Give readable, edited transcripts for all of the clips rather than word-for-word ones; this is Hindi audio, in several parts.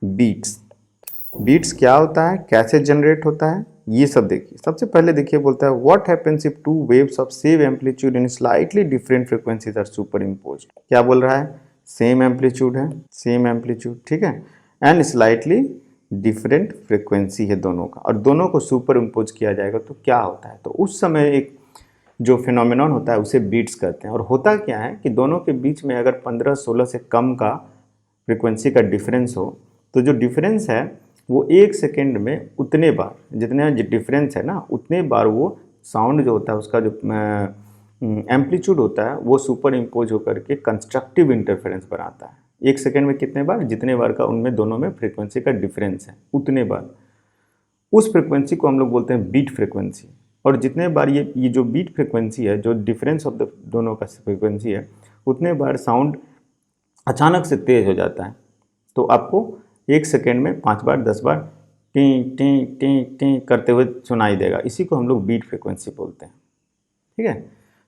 बीट्स। बीट्स क्या होता है, कैसे जनरेट होता है, ये सब देखिए। सबसे पहले देखिए, बोलता है what happens if two waves of same amplitude in slightly different frequencies are superimposed. क्या बोल रहा है, सेम एम्पलीट्यूड है, सेम एम्पलीट्यूड, ठीक है, एंड स्लाइटली डिफरेंट फ्रीक्वेंसी है दोनों का, और दोनों को सुपर इम्पोज किया जाएगा तो क्या होता है, तो उस समय एक जो फिनोमिनॉन होता है उसे बीट्स कहते हैं। और होता क्या है कि दोनों के बीच में अगर 15-16 से कम का फ्रीक्वेंसी का डिफरेंस हो, तो जो डिफरेंस है वो 1 सेकेंड में उतने बार, जितने डिफरेंस है ना उतने बार वो साउंड जो होता है उसका जो एम्पलीट्यूड होता है वो सुपर इम्पोज होकर के कंस्ट्रक्टिव इंटरफेरेंस बनाता है। 1 सेकेंड में कितने बार, जितने बार का उनमें दोनों में फ्रीक्वेंसी का डिफरेंस है उतने बार, उस फ्रीक्वेंसी को हम लोग बोलते हैं बीट फ्रीक्वेंसी। और जितने बार ये जो बीट फ्रीक्वेंसी है, जो डिफरेंस ऑफ द दोनों का फ्रीक्वेंसी है, उतने बार साउंड अचानक से तेज हो जाता है, तो आपको 1 सेकेंड में 5 बार 10 बार टी टी टी टी करते हुए सुनाई देगा। इसी को हम लोग बीट फ्रीक्वेंसी बोलते हैं, ठीक है।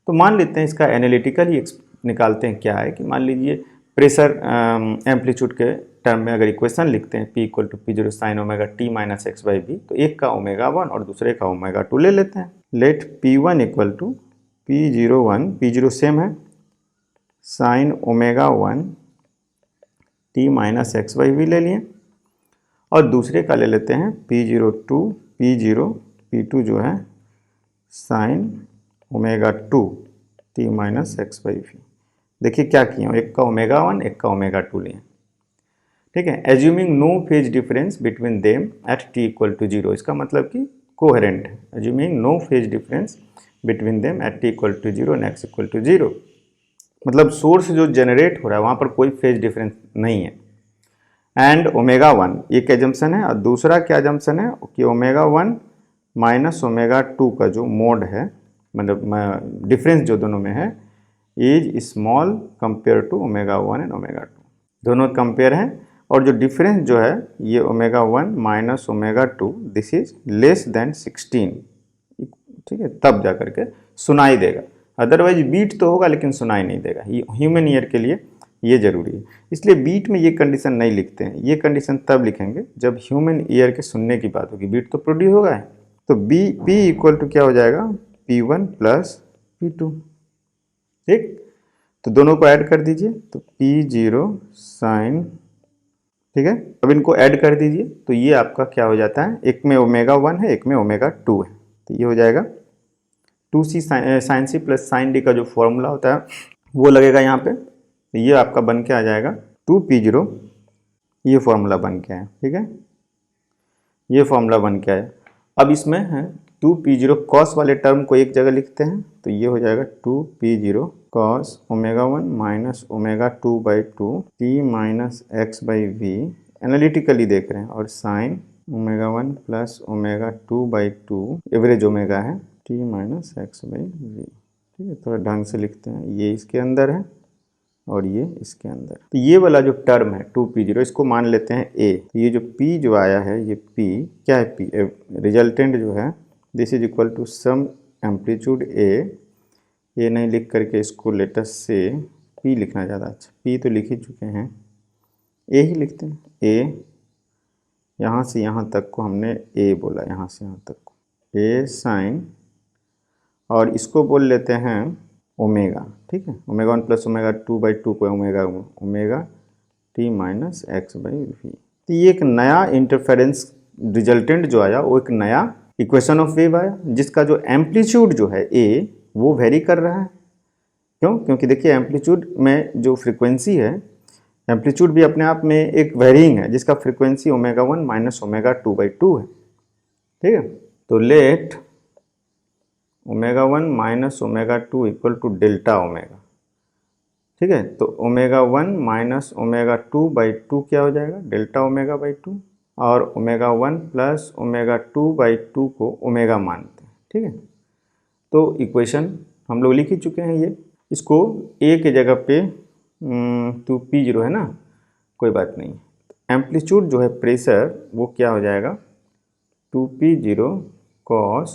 तो मान लेते हैं इसका एनालिटिकल ही निकालते हैं। क्या है कि मान लीजिए प्रेशर एम्पलीट्यूड के टर्म में अगर इक्वेशन लिखते हैं P = P0 sin omega t - x/v, तो एक का ω1 और दूसरे का ω2 ले लेते हैं। Let P1 = P01, P0 same है, sin ω1 t - x/v ले लिए, और दूसरे का ले लेते हैं P02, P2 जो है sin ω2 t - x/v। देखिए क्या किया, एक का ω1 एक का ω2 लिए, ठीक है। Assuming no phase difference between them at t = 0, इसका मतलब कि कोहेरेंट है। Assuming no phase difference between them at t = 0 and x = 0, मतलब सोर्स जो जनरेट हो रहा है वहाँ पर कोई फेज डिफरेंस नहीं है। एंड ω1 एक एजम्पशन है, और दूसरा क्या एजम्पशन है कि ω1 - ω2 का जो मोड है, मतलब डिफरेंस जो दोनों में है, is small compare to ω1 and ω2, दोनों कंपेयर हैं, और जो डिफरेंस जो है ये ω1 - ω2 दिस इज लेस देन 16, ठीक है, तब जा करके सुनाई देगा। अदरवाइज बीट तो होगा लेकिन सुनाई नहीं देगा। ये ह्यूमन ईयर के लिए ये जरूरी है, इसलिए बीट में ये कंडीशन नहीं लिखते हैं। ये कंडीशन तब लिखेंगे जब ह्यूमन ईयर के सुनने की बात होगी, बीट तो प्रोड्यूस होगा है। तो P = क्या हो जाएगा, P1 + P2, ठीक। तो दोनों को ऐड कर दीजिए, तो P0 sin, ठीक है। अब इनको ऐड कर दीजिए, तो ये आपका क्या हो जाता है, एक में ω1 है एक में ω2 है, तो ये हो जाएगा 2c sin c + sin d का जो फॉर्मूला होता है वो लगेगा यहाँ पे, तो ये आपका बन के आ जाएगा 2P0, ये फॉर्मूला बन के आया, ठीक है, ये फॉर्मूला बन के आया। अब इसमें है 2P0 cos वाले टर्म को एक जगह लिखते हैं, तो ये हो जाएगा 2P0 cos ω1 - ω2/2 t - x/v, analytically देख रहे हैं, और sin ω1 + ω2/2 एवरेज ओमेगा है t - x/v, ठीक है। थोड़ा ढंग से लिखते हैं, ये इसके अंदर है और ये इसके अंदर, तो ये वाला जो टर्म है 2P0 इसको मान लेते हैं A। तो ये जो P जो आया है, ये P क्या है, P रिजल्टेंट जो है, this is equal to some amplitude A नहीं लिख करके इसको लेटर से P लिखना ज़्यादा अच्छा, P तो लिख ही चुके हैं, A ही लिखते हैं। A यहाँ से यहाँ तक को हमने A बोला, यहाँ से यहाँ तक को A sin, और इसको बोल लेते हैं ओमेगा, ठीक है, ω1 + ω2/2 को ओमेगा t - x/v। तो ये एक नया इंटरफेरेंस रिजल्टेंट जो आया वो एक नया इक्वेशन ऑफ वेव आया, जिसका जो एम्पलीट्यूड जो है A वो वेरी कर रहा है। क्यों, क्योंकि देखिए एम्पलीट्यूड में जो फ्रीक्वेंसी है, एम्पलीट्यूड भी अपने आप में एक वेरिंग है जिसका फ्रीक्वेंसी ω1 - ω2/2 है, ठीक है। तो लेट ω1 - ω2 = डेल्टा ओमेगा, ठीक है। तो ω1 - ω2/2 क्या हो जाएगा, डेल्टा ω/2, और ω1 + ω2/2 को ओमेगा मानते हैं, ठीक है। तो इक्वेशन हम लोग लिख ही चुके हैं ये, इसको A के जगह पे 2P0 है ना, कोई बात नहीं। एम्पलीट्यूड जो है प्रेशर वो क्या हो जाएगा, 2P0 cos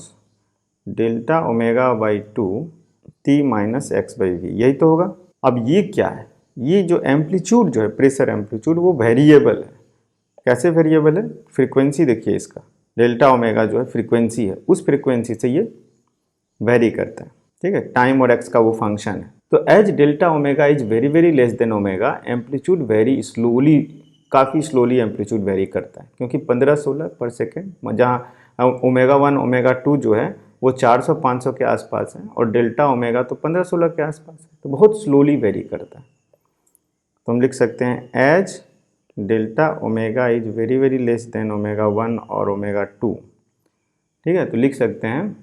delta ω/2 t - x/v, यही तो होगा। अब ये क्या है, ये जो एम्पलीट्यूड जो है प्रेशर एम्पलीट्यूड वो वेरिएबल है। कैसे वेरिएबल है? फ्रीक्वेंसी देखिए इसका, डेल्टा ओमेगा जो है फ्रीक्वेंसी है, उस फ्रीक्वेंसी से ये वेरी करता है, ठीक है। टाइम और एक्स का वो फंक्शन है। तो as delta omega is very very less than omega, amplitude very slowly, काफ़ी स्लोली एम्पलीट्यूड वेरी करता है, क्योंकि 15-16 पर सेकेंड, जहाँ ओमेगा 1 ओमेगा 2 जो है वो 400-500 के आसपास है, और डेल्टा ओमेगा तो 15-16 के आसपास है, तो बहुत स्लोली वेरी करता है। तो हम लिख सकते हैं as delta omega is very very less than omega 1 और ओमेगा 2, ठीक है। तो लिख सकते हैं,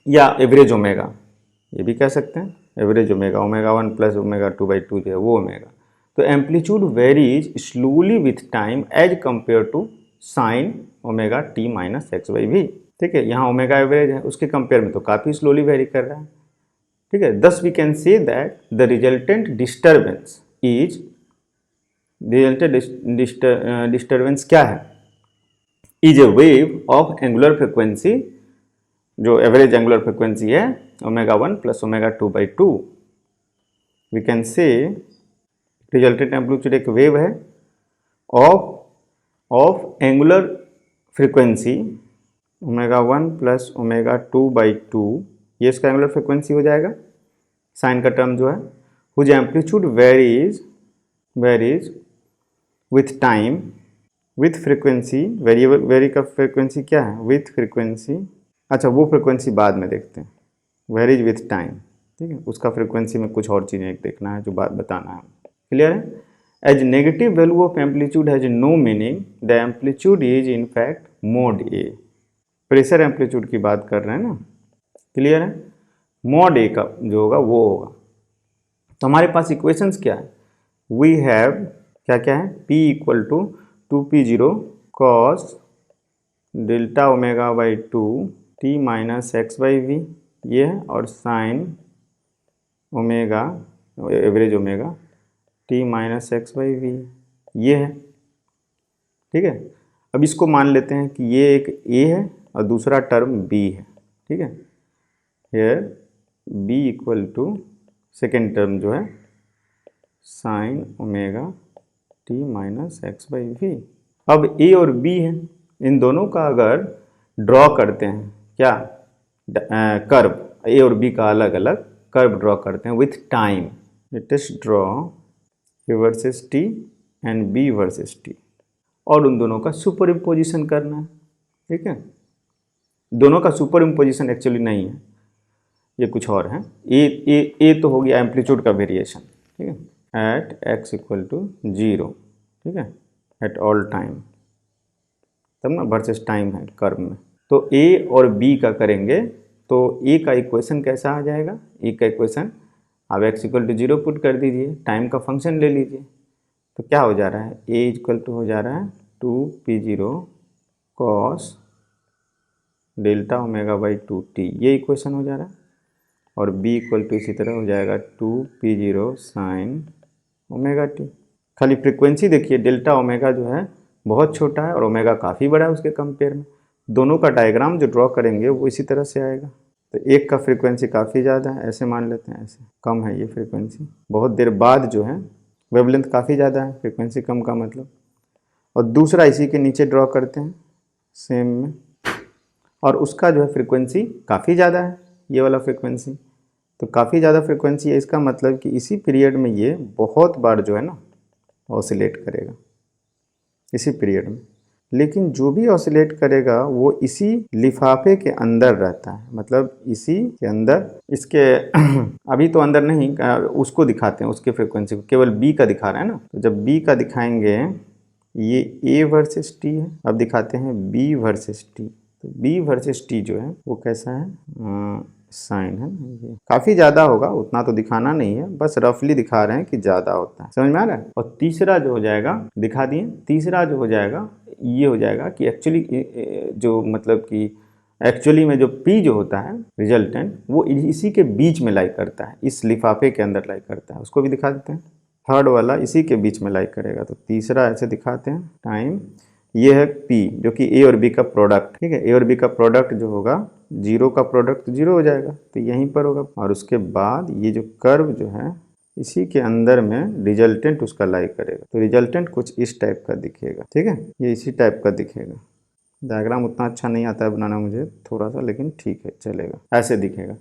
या एवरेज ओमेगा, ये भी कह सकते हैं, average omega, omega 1 plus omega 2/2 जो है वो ओमेगा। तो amplitude varies slowly with time as compare to sine omega t minus x by v, ठीक है। यहाँ ओमेगा एवरेज है, उसके कंपेयर में तो काफ़ी स्लोली वेरी कर रहा है, ठीक है। Thus we can say that the resultant disturbance is, disturbance क्या है? Is a wave of angular frequency, जो एवरेज एंगुलर फ्रिक्वेंसी है omega 1 plus omega 2/2, we can say resultant amplitude एक वेव है of angular frequency omega 1 plus omega 2/2, ये इसका एंगुलर फ्रीक्वेंसी हो जाएगा, साइन का टर्म जो है, whose amplitude varies with time, with frequency, vary का फ्रीक्वेंसी क्या है? विथ फ्रीक्वेंसी, अच्छा वो फ्रीक्वेंसी बाद में देखते हैं, वेरीज विथ टाइम, ठीक है। उसका फ्रीक्वेंसी में कुछ और चीज़ें एक देखना है, जो बात बताना है, क्लियर है। As negative value of amplitude has no meaning, the amplitude is in fact mod A, pressure amplitude की बात कर रहे हैं ना, क्लियर है। मोड ए का जो होगा वो होगा। तो हमारे पास इक्वेशंस क्या है? वी हैव क्या है? P equal to 2P0 cos delta omega by 2 t minus x by v, ये है, और sine omega average omega t minus x by v, ये है, ठीक है। अब इसको मान लेते हैं कि ये एक A है और दूसरा टर्म B है, ठीक है। Here B equal to second term जो है sine omega t minus x by v. अब A और B है, इन दोनों का अगर ड्रॉ करते हैं, क्या कर्व, A और B का अलग अलग कर्व ड्रॉ करते हैं with time, let us draw A versus T and B versus T, और उन दोनों का सुपर इम्पोजिशन करना है, ठीक है। दोनों का सुपर इम्पोजिशन एक्चुअली नहीं है, ये कुछ और है। ए तो हो गया एम्पलीट्यूड का वेरिएशन, ठीक है, एट x इक्वल टू 0, ठीक है, एट ऑल टाइम, तब ना वर्सेस टाइम है कर्व में। तो A और B का करेंगे तो A का इक्वेशन कैसा आ जाएगा? A का इक्वेशन आप x इक्वल टू 0 पुट कर दीजिए, टाइम का फंक्शन ले लीजिए, तो क्या हो जा रहा है? A इक्वल टू हो जा रहा है 2P0 cos delta omega by 2T, ये इक्वेशन हो जा रहा है, और B इक्वल टू इसी तरह हो जाएगा 2P0 साइन ओमेगा टी। खाली फ्रीक्वेंसी देखिए, डेल्टा ओमेगा जो है बहुत छोटा है और ओमेगा काफ़ी बड़ा है उसके कंपेयर में। दोनों का डायग्राम जो ड्रॉ करेंगे वो इसी तरह से आएगा। तो एक का फ्रीक्वेंसी काफ़ी ज़्यादा है, ऐसे मान लेते हैं, ऐसे कम है ये फ्रीक्वेंसी, बहुत देर बाद जो है वेवलेंथ काफ़ी ज़्यादा है, फ्रीक्वेंसी कम का मतलब। और दूसरा इसी के नीचे ड्रॉ करते हैं सेम में, और उसका जो है फ्रीक्वेंसी काफ़ी ज़्यादा है, ये वाला फ्रीक्वेंसी, तो काफ़ी ज़्यादा फ्रीक्वेंसी है, इसका मतलब कि इसी पीरियड में ये बहुत बार जो है ना ऑसिलेट करेगा, इसी पीरियड में। लेकिन जो भी ऑसिलेट करेगा वो इसी लिफाफे के अंदर रहता है, मतलब इसी के अंदर, इसके अभी तो अंदर नहीं, उसको दिखाते हैं, उसके फ्रीक्वेंसी को, केवल B का दिखा रहे हैं ना। तो जब B का दिखाएंगे, ये A वर्सेस T है, अब दिखाते हैं B वर्सेस T। तो B वर्सेस T जो है वो कैसा है? साइन है ना, ये काफ़ी ज़्यादा होगा, उतना तो दिखाना नहीं है, बस रफली दिखा रहे हैं कि ज़्यादा होता है, समझ में आ रहा है। और तीसरा जो हो जाएगा, दिखा दिए, तीसरा जो हो जाएगा ये हो जाएगा कि एक्चुअली जो मतलब कि एक्चुअली में जो P जो होता है रिजल्टेंट, वो इसी के बीच में लाई करता है, इस लिफाफे के अंदर लाई करता है, उसको भी दिखा देते हैं। थर्ड वाला इसी के बीच में लाई करेगा, तो तीसरा ऐसे दिखाते हैं टाइम, ये है P जो कि A और B का प्रोडक्ट, ठीक है। A और B का प्रोडक्ट जो होगा, 0 का प्रोडक्ट तो 0 हो जाएगा, तो यहीं पर होगा। और उसके बाद ये जो कर्व जो है इसी के अंदर में रिजल्टेंट उसका लाई करेगा। तो रिजल्टेंट कुछ इस टाइप का दिखेगा, ठीक है, ये इसी टाइप का दिखेगा। डायग्राम उतना अच्छा नहीं आता है बनाना मुझे थोड़ा सा, लेकिन ठीक है चलेगा, ऐसे दिखेगा।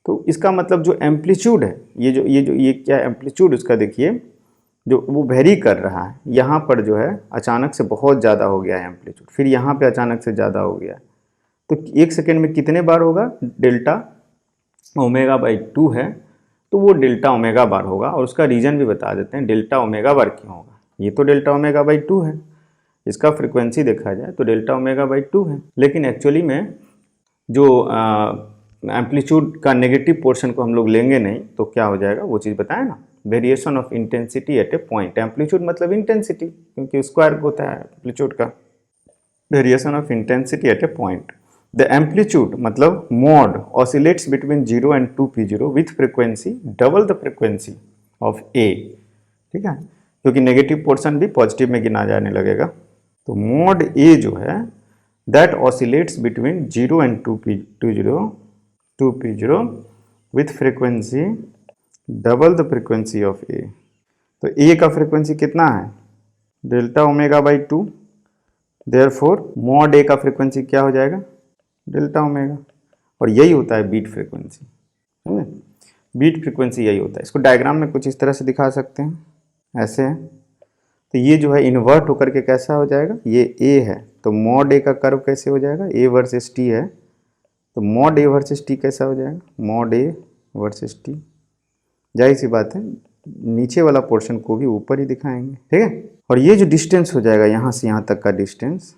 तो इसका मतलब जो एम्पलीट्यूड है, ये क्या एम्पलीट्यूड उसका देखिए, जो वो वेरी कर रहा है, यहाँ पर जो है अचानक से बहुत ज़्यादा हो गया है एम्पलीट्यूड, फिर यहाँ पे अचानक से ज़्यादा हो गया। तो 1 सेकेंड में कितने बार होगा, डेल्टा ओमेगा बाई 2 है, तो वो डेल्टा ओमेगा बार होगा। और उसका रीज़न भी बता देते हैं, डेल्टा ओमेगा बार क्यों होगा। ये तो डेल्टा ओमेगा बाई 2 है, इसका फ्रिक्वेंसी देखा जाए तो डेल्टा ओमेगा बाई 2 है, लेकिन एक्चुअली में जो एम्पलीट्यूड का नेगेटिव पोर्शन को हम लोग लेंगे नहीं तो क्या हो जाएगा, वो चीज़ बताया ना, variation of intensity at a point. Amplitude मतलब इंटेंसिटी, क्योंकि स्क्वायर होता है एम्पलीट्यूड का। Variation of intensity at a point. The amplitude मतलब mod oscillates between 0 and 2p0 with frequency double the frequency of A, ठीक है, क्योंकि नेगेटिव पोर्शन भी पॉजिटिव में गिना जाने लगेगा। तो मोड ए जो है that oscillates between 0 and 2p0 with frequency double the frequency of A. तो ए का फ्रिक्वेंसी कितना है, delta omega by 2, therefore mod A का फ्रिक्वेंसी क्या हो जाएगा, डेल्टा ओमेगा। और यही होता है बीट फ्रिक्वेंसी, समझे, बीट फ्रिक्वेंसी यही होता है। इसको डायग्राम में कुछ इस तरह से दिखा सकते हैं, ऐसे है। तो ये जो है इन्वर्ट होकर के कैसा हो जाएगा, ये ए है, तो मॉड ए का कर्व कैसे हो जाएगा, ए वर्सेस टी है, तो मॉड ए वर्सेस टी कैसा हो जाएगा, मॉड ए वर्सेस टी। जाहिर सी बात है नीचे वाला पोर्शन को भी ऊपर ही दिखाएंगे, ठीक है। और ये जो डिस्टेंस हो जाएगा यहाँ से यहाँ तक का डिस्टेंस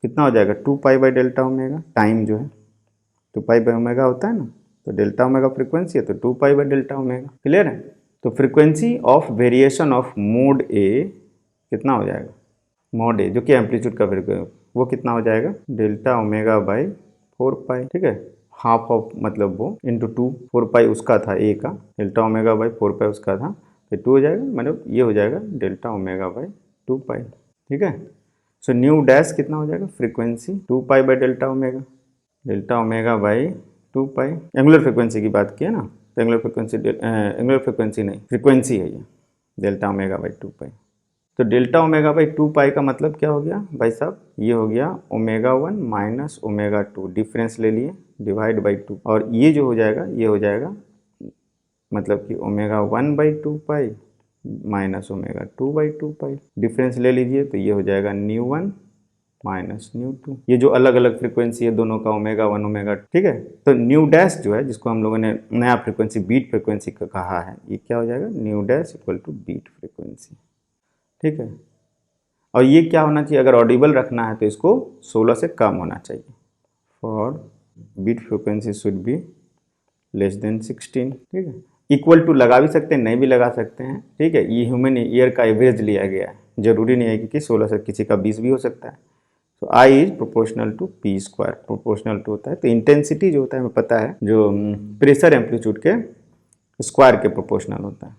कितना हो जाएगा, 2 pi by delta omega. Time जो है 2 पाई बाई ओमेगा होता है ना, तो डेल्टा ओमेगा फ्रिक्वेंसी है, तो 2 pi by delta omega. Clear है। तो frequency of variation of mod A कितना हो जाएगा, मोड ए जो कि एम्पलीट्यूड का फ्रिक्वेंसी, वो कितना हो जाएगा, डेल्टा ओमेगा बाई 4 पाई, ठीक है, हाफ ऑफ मतलब वो इंटू 2, 4 पाई उसका था ए का, डेल्टा ओमेगा बाई 4 पाई उसका था, तो 2 हो जाएगा, मतलब ये हो जाएगा डेल्टा ओमेगा बाई 2 पाई, ठीक है। सो न्यू डैश कितना हो जाएगा, frequency 2 pi by delta omega by 2 pi. Angular frequency की बात की है ना, तो एंगुलर फ्रीक्वेंसी नहीं, फ्रीक्वेंसी है ये, डेल्टा ओमेगा बाई 2 पाई। तो डेल्टा ओमेगा बाई 2 पाई का मतलब क्या हो गया भाई साहब, ये हो गया ओमेगा 1 माइनस ओमेगा 2, डिफरेंस ले लिए, डिवाइड बाई 2, और ये जो हो जाएगा ये हो जाएगा मतलब कि omega 1 by 2 pi minus omega 2 by 2 pi, difference ले लीजिए, तो ये हो जाएगा न्यू 1 माइनस न्यू 2। ये जो अलग अलग फ्रीक्वेंसी है दोनों का, ओमेगा 1 ओमेगा, ठीक है। तो न्यू डैश जो है जिसको हम लोगों ने नया फ्रीक्वेंसी बीट फ्रीक्वेंसी का कहा है, ये क्या हो जाएगा, nu dash equal to beat frequency, ठीक है। और ये क्या होना चाहिए, अगर ऑडिबल रखना है तो इसको 16 से कम होना चाहिए, for beat frequency should be less than 16, ठीक है। इक्वल टू लगा भी सकते हैं, नहीं भी लगा सकते हैं, ठीक है। ये ह्यूमन ईयर का एवरेज लिया गया है, जरूरी नहीं है कि 16 से, किसी का 20 भी हो सकता है। तो I is proportional to P square, proportional to होता है, तो इंटेंसिटी जो होता है हमें पता है, जो प्रेशर एम्पलीट्यूड के स्क्वायर के प्रोपोर्शनल होता है,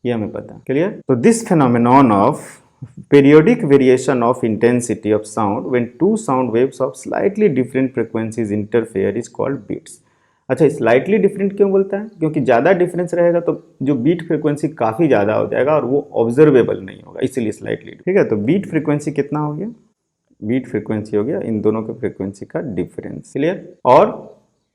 ये हमें पता है। क्लियर। तो this phenomenon of periodic variation of intensity of sound when two sound waves of slightly different frequencies interfere is called beats। अच्छा, स्लाइटली डिफरेंट क्यों बोलता है, क्योंकि ज़्यादा डिफरेंस रहेगा तो जो बीट फ्रीक्वेंसी काफ़ी ज़्यादा हो जाएगा और वो ऑब्जर्वेबल नहीं होगा, इसीलिए स्लाइटली, ठीक है। तो बीट फ्रीक्वेंसी कितना हो गया, बीट फ्रीक्वेंसी हो गया इन दोनों के फ्रीक्वेंसी का डिफरेंस। क्लियर। और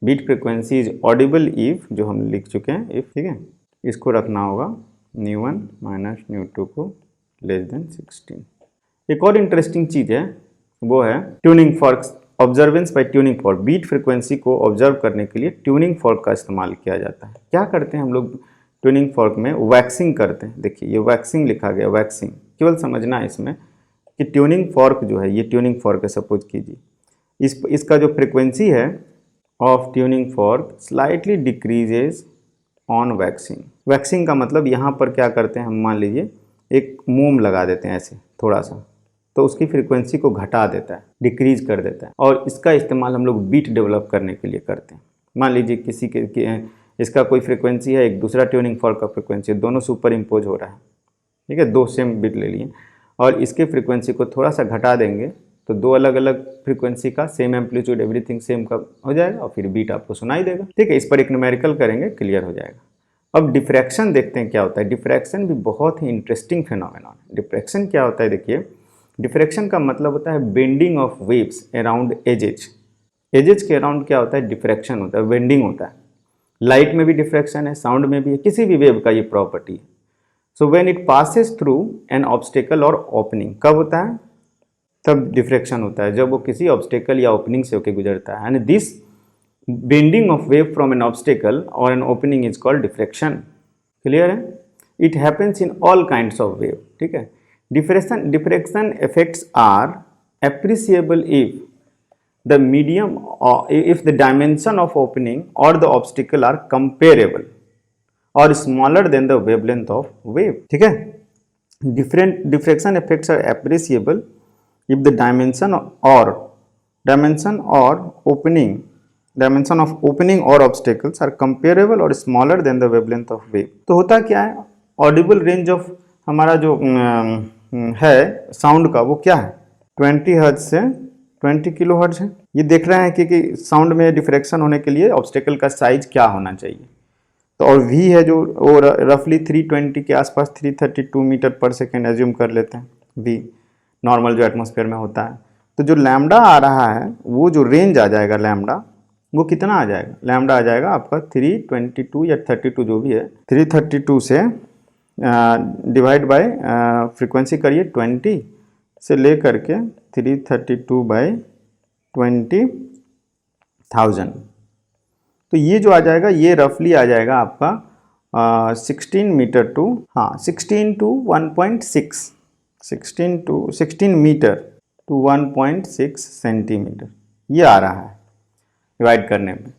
beat frequency is audible if, जो हम लिख चुके हैं इफ, ठीक है, इसको रखना होगा न्यू 1 माइनस न्यू 2 को लेस देन 16। एक और इंटरेस्टिंग चीज़ है, वो है tuning fork, observance by tuning fork. Beat frequency को ऑब्जर्व करने के लिए ट्यूनिंग फॉर्क का इस्तेमाल किया जाता है। क्या करते हैं हम लोग ट्यूनिंग फॉर्क में, वैक्सिंग करते हैं। देखिए ये वैक्सिंग लिखा गया, वैक्सिंग केवल समझना है इसमें कि ट्यूनिंग फॉर्क जो है, ये ट्यूनिंग फॉर्क है, सपोज कीजिए इसका जो फ्रीक्वेंसी है of tuning fork slightly decreases on waxing. Waxing का मतलब यहाँ पर क्या करते हैं हम, मान लीजिए एक मोम लगा देते हैं ऐसे थोड़ा सा, तो उसकी फ्रीक्वेंसी को घटा देता है, डिक्रीज कर देता है, और इसका इस्तेमाल हम लोग बीट डेवलप करने के लिए करते हैं। मान लीजिए किसी के इसका कोई फ्रीक्वेंसी है, एक दूसरा ट्यूनिंग फॉर्क का फ्रीक्वेंसी, दोनों सुपर इम्पोज हो रहा है, ठीक है, दो सेम बीट ले लिए, और इसके फ्रीक्वेंसी को थोड़ा सा घटा देंगे तो दो अलग अलग फ्रीक्वेंसी का सेम एम्पलीट्यूड एवरीथिंग सेम का हो जाएगा, और फिर बीट आपको सुनाई देगा, ठीक है। इस पर एक न्यूमेरिकल करेंगे, क्लियर हो जाएगा। अब डिफ्रैक्शन देखते हैं क्या होता है। डिफ्रैक्शन भी बहुत ही इंटरेस्टिंग फिनोमेनॉन है। डिफ्रैक्शन क्या होता है देखिए, डिफ्रैक्शन का मतलब होता है bending of waves around edges. Edges के अराउंड क्या होता है, डिफ्रैक्शन होता है, बेंडिंग होता है। लाइट में भी डिफ्रैक्शन है, साउंड में भी है, किसी भी वेव का ये प्रॉपर्टी है। So when it passes through an obstacle or opening, कब होता है, तब डिफ्रैक्शन होता है जब वो किसी ऑब्स्टेकल या ओपनिंग से होकर गुजरता है। And this bending of wave from an obstacle or an opening is called diffraction. Clear है? It happens in all kinds of wave. ठीक है। Diffraction effects are appreciable if the medium or if the dimension of opening or the obstacle are comparable or smaller than the wavelength of wave. ठीक है। different diffraction effects are appreciable if the dimension of opening or obstacles are comparable or smaller than the wavelength of wave. तो होता क्या है, ऑडिबल रेंज ऑफ हमारा जो है साउंड का, वो क्या है, 20 हर्ट्ज से 20 किलो हर्ट्ज है। ये देख रहे हैं कि साउंड में डिफ्रैक्शन होने के लिए ऑब्स्टेकल का साइज क्या होना चाहिए। तो और v है जो वो रफली 320 के आसपास 332 मीटर पर सेकेंड एज्यूम कर लेते हैं, v नॉर्मल जो एटमॉस्फेयर में होता है। तो जो लैम्डा आ रहा है, वो जो रेंज आ जाएगा लैम्डा, वो कितना आ जाएगा, लैम्डा आ जाएगा आपका 322 या 32 जो भी है, 332 से डिवाइड बाय फ्रीक्वेंसी करिए 20 से ले करके 332 बाई 20,000। तो ये जो आ जाएगा, ये रफली आ जाएगा आपका 16 metre to 16 to 1.6 16 metre to 1.6 centimetre ये आ रहा है डिवाइड करने में।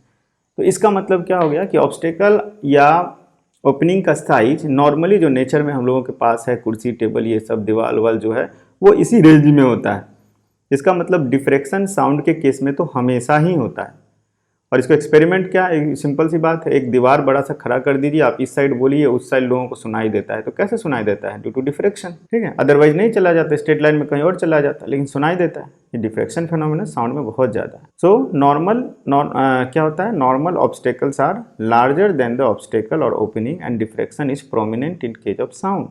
तो इसका मतलब क्या हो गया कि ऑब्स्टेकल या ओपनिंग का साइज नॉर्मली जो नेचर में हम लोगों के पास है, कुर्सी टेबल ये सब दीवार वाल जो है, वो इसी रेंज में होता है। इसका मतलब डिफ्रैक्शन साउंड के केस में तो हमेशा ही होता है। और इसको एक्सपेरिमेंट क्या है, सिंपल सी बात है, एक दीवार बड़ा सा खड़ा कर दीजिए, आप इस साइड बोलिए, उस साइड लोगों को सुनाई देता है। तो कैसे सुनाई देता है, ड्यू टू डिफ्रैक्शन। ठीक है, अदरवाइज नहीं चला जाता, स्ट्रेट लाइन में कहीं और चला जाता, लेकिन सुनाई देता है। ये डिफ्रैक्शन फिनोमेना साउंड में बहुत ज़्यादा है। सो क्या होता है, normal obstacles are larger than the obstacle or opening and diffraction is prominent in case of sound.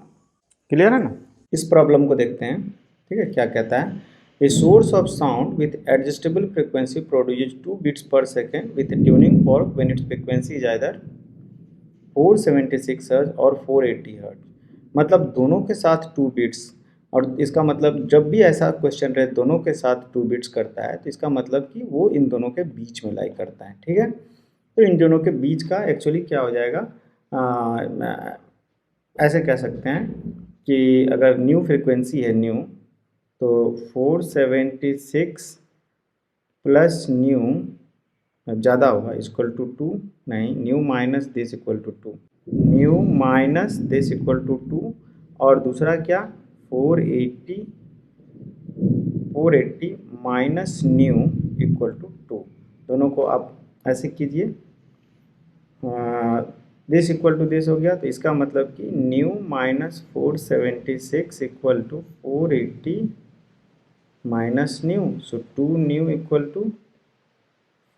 Clear है ना? इस प्रॉब्लम को देखते हैं। ठीक है, क्या कहता है, A source of sound with adjustable frequency produces 2 beats per second with a tuning fork when its frequency is either 476 Hz और 480 Hz। मतलब दोनों के साथ 2 beats, और इसका मतलब जब भी ऐसा क्वेश्चन रहे दोनों के साथ 2 beats करता है, तो इसका मतलब कि वो इन दोनों के बीच में लाई करता है। ठीक है, तो इन दोनों के बीच का एक्चुअली क्या हो जाएगा, ऐसे कह सकते हैं कि अगर न्यू फ्रिक्वेंसी है न्यू, तो 476 प्लस न्यू ज़्यादा होगा इक्वल टू 2, नहीं, nu minus this equal to 2, nu minus this equal to 2, और दूसरा क्या, 480 माइनस न्यू इक्वल टू 2। दोनों को आप ऐसे कीजिए, दिस इक्वल टू दिस हो गया, तो इसका मतलब कि nu minus 476 equal to 480 minus nu, so 2 nu equal to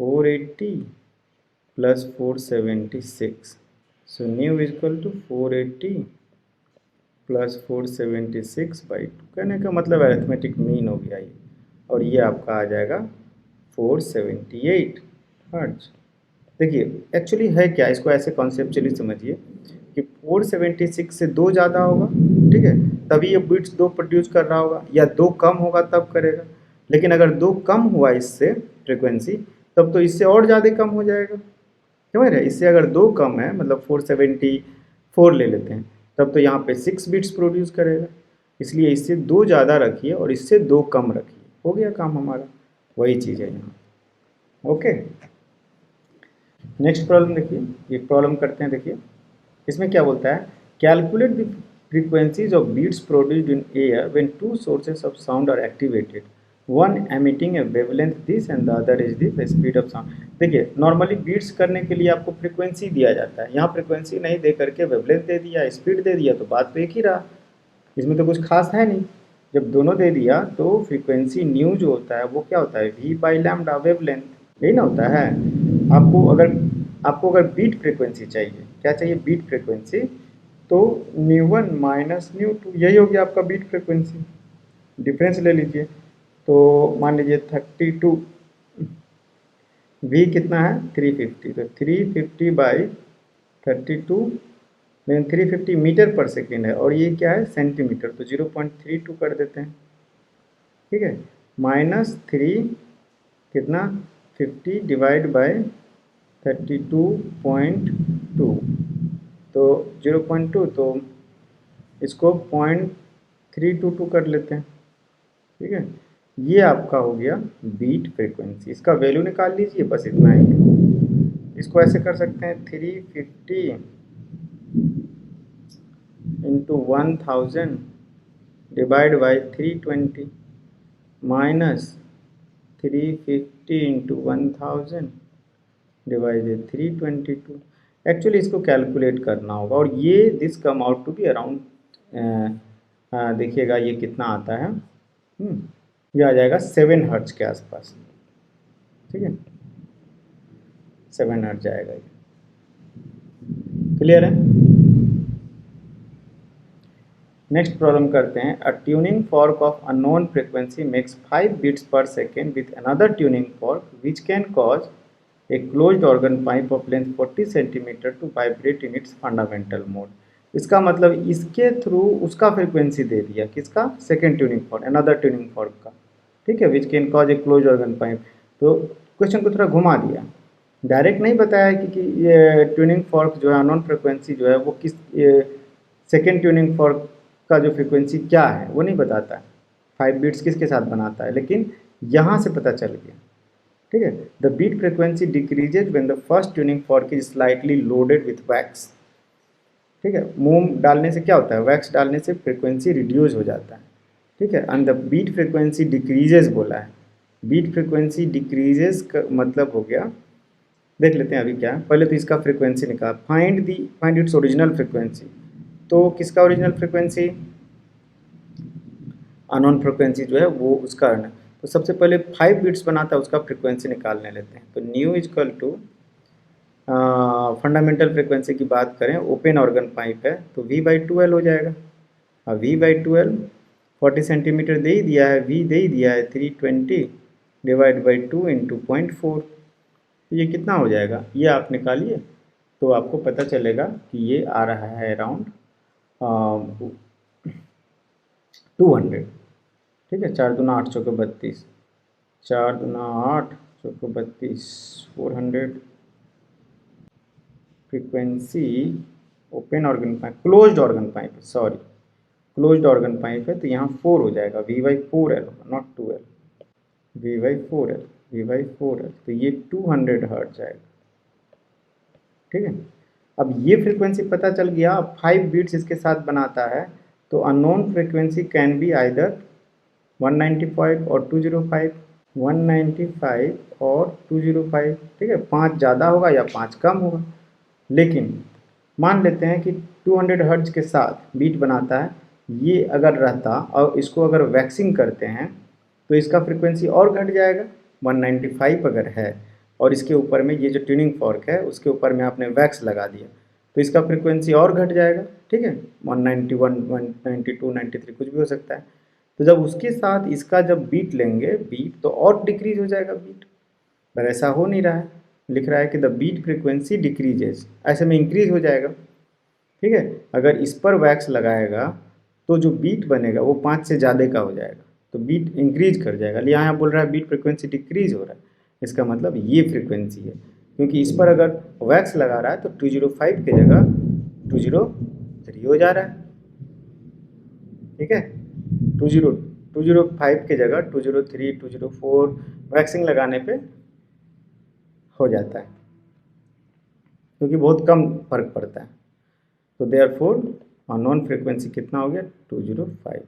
480 plus 476, so nu equal to 480 plus 476 by 2। कहने का मतलब अरिथमेटिक मीन हो गया ये, और ये आपका आ जाएगा 478 हर्ट्ज। देखिए एक्चुअली है क्या, इसको ऐसे कॉन्सेप्चुअली समझिए कि 476 से 2 ज़्यादा होगा, ठीक है, तभी ये बिट्स 2 प्रोड्यूस कर रहा होगा, या 2 कम होगा तब करेगा। लेकिन अगर 2 कम हुआ इससे फ्रिक्वेंसी, तब तो इससे और ज़्यादा कम हो जाएगा। समझ रहे, इससे अगर 2 कम है, मतलब 474 ले लेते हैं, तब तो यहाँ पे 6 बिट्स प्रोड्यूस करेगा। इसलिए इससे 2 ज़्यादा रखिए और इससे 2 कम रखिए, हो गया काम हमारा। वही चीज़ है यहाँ। ओके, नेक्स्ट प्रॉब्लम देखिए, ये प्रॉब्लम करते हैं। देखिए इसमें क्या बोलता है, calculate the frequencies of beats produced in air when 2 sources of sound are activated, one emitting a wavelength this and the other is the speed of sound. देखिए नॉर्मली बीट्स करने के लिए आपको फ्रीक्वेंसी दिया जाता है, यहाँ फ्रीक्वेंसी नहीं दे करके वेवलेंथ दे दिया, स्पीड दे दिया, तो बात तो एक ही रहा, इसमें तो कुछ खास है नहीं। जब दोनों दे दिया तो फ्रीक्वेंसी न्यू जो होता है वो क्या होता है, v बाई लैम्डा वेवलेंथ, यही ना होता है। आपको अगर आपको अगर बीट फ्रिक्वेंसी चाहिए, क्या चाहिए, बीट फ्रिक्वेंसी, तो ν1 माइनस ν2 यही होगी आपका बीट फ्रिक्वेंसी। डिफरेंस ले लीजिए, तो मान लीजिए 32, v कितना है 350, तो 350 बाई 32 लेकिन 350 मीटर पर सेकेंड है और ये क्या है सेंटीमीटर, तो 0.32 कर देते हैं, ठीक है। माइनस 3 कितना 50 डिवाइड बाय 32.2, तो 0.2, तो इसको 0.322 कर लेते हैं, ठीक है। ये आपका हो गया बीट फ्रीक्वेंसी, इसका वैल्यू निकाल लीजिए, बस इतना ही है। इसको ऐसे कर सकते हैं 350 into 1000 divide by 320 minus 350 into 1000 divided 322। Actually इसको कैलकुलेट करना होगा और ये this come out to be around, देखिएगा ये कितना आता है, ये आ जाएगा 7 हर्ट्ज के आसपास, ठीक है, 7 हर्ट्ज जाएगा ये। क्लियर है। नेक्स्ट प्रॉब्लम करते हैं। A tuning fork of unknown frequency makes 5 beats per second with another tuning fork which can cause a closed organ pipe of length 40 cm to vibrate in its fundamental mode। इसका मतलब इसके थ्रू उसका फ्रीक्वेंसी दे दिया, किसका, second tuning fork, another tuning fork का, ठीक है, विच can cause A close organ pipe. तो क्वेश्चन को थोड़ा घुमा दिया, डायरेक्ट नहीं बताया कि ये ट्यूनिंग फॉर्क जो है अननोन फ्रीक्वेंसी जो है वो किस सेकेंड ट्यूनिंग फॉर्क का जो फ्रीक्वेंसी क्या है वो नहीं बताता है, 5 बीट्स किसके साथ बनाता है, लेकिन यहाँ से पता चल गया, ठीक है। The beat frequency decreases when the first tuning fork is slightly loaded with wax, ठीक है। मोम डालने से क्या होता है, वैक्स डालने से फ्रीक्वेंसी रिड्यूस हो जाता है, ठीक है। And the beat frequency decreases बोला है, बीट फ्रीक्वेंसी डिक्रीजेज का मतलब हो गया, देख लेते हैं अभी क्या है। पहले तो इसका फ्रीक्वेंसी निकाल, फाइंड इट्स ओरिजिनल फ्रीक्वेंसी, तो किसका ओरिजिनल फ्रीक्वेंसी, अननोन फ्रीक्वेंसी जो है वो उसका है। तो सबसे पहले 5 बीट्स बनाता है उसका फ्रीक्वेंसी निकालने लेते हैं। तो nu equal to fundamental frequency की बात करें, ओपन ऑर्गन पाइप है तो V/12 हो जाएगा। अब V/12 40 सेंटीमीटर दे ही दिया है, V दे ही दिया है 320 डिवाइड बाई 2 इंटू 0.4, तो ये कितना हो जाएगा, ये आप निकालिए तो आपको पता चलेगा कि ये आ रहा है अराउंड 200, ठीक है। 4 दूना 8 चौके 32, 4 दूना 8 चौके 32, 400 frequency open organ pipe, closed organ pipe, sorry closed organ pipe है तो यहाँ 4 हो जाएगा, V/4L not 2L, V/4L, V/4L, तो ये 200 हर्ट्ज जाएगा, ठीक है। अब ये फ्रीक्वेंसी पता चल गया, अब 5 बीट्स इसके साथ बनाता है, तो unknown frequency can be either 195 और 205, 195 और 205, ठीक है, 5 ज़्यादा होगा या 5 कम होगा, लेकिन मान लेते हैं कि 200 हर्ट्ज के साथ बीट बनाता है, ये अगर रहता और इसको अगर वैक्सिंग करते हैं तो इसका फ्रीक्वेंसी और घट जाएगा, 195 अगर है और इसके ऊपर में ये जो ट्यूनिंग फॉर्क है उसके ऊपर में आपने वैक्स लगा दिया तो इसका फ्रीक्वेंसी और घट जाएगा, ठीक है, 191, 192, 93 कुछ भी हो सकता है। तो जब उसके साथ इसका जब बीट लेंगे बीट तो और डिक्रीज हो जाएगा बीट, पर ऐसा हो नहीं रहा है, लिख रहा है कि द बीट फ्रीक्वेंसी डिक्रीजेज, ऐसे में इंक्रीज हो जाएगा, ठीक है। अगर इस पर वैक्स लगाएगा तो जो बीट बनेगा वो 5 से ज़्यादा का हो जाएगा, तो बीट इंक्रीज कर जाएगा। यहाँ बोल रहा है बीट फ्रीक्वेंसी डिक्रीज हो रहा है, इसका मतलब ये फ्रीक्वेंसी है, क्योंकि इस पर अगर वैक्स लगा रहा है तो 205 की जगह 203 हो जा रहा है, ठीक है। 205 की जगह 203, 204 वैक्सिंग लगाने पे हो जाता है, क्योंकि बहुत कम फर्क पड़ता है। तो देयरफॉर अननोन फ्रीक्वेंसी कितना हो गया 205।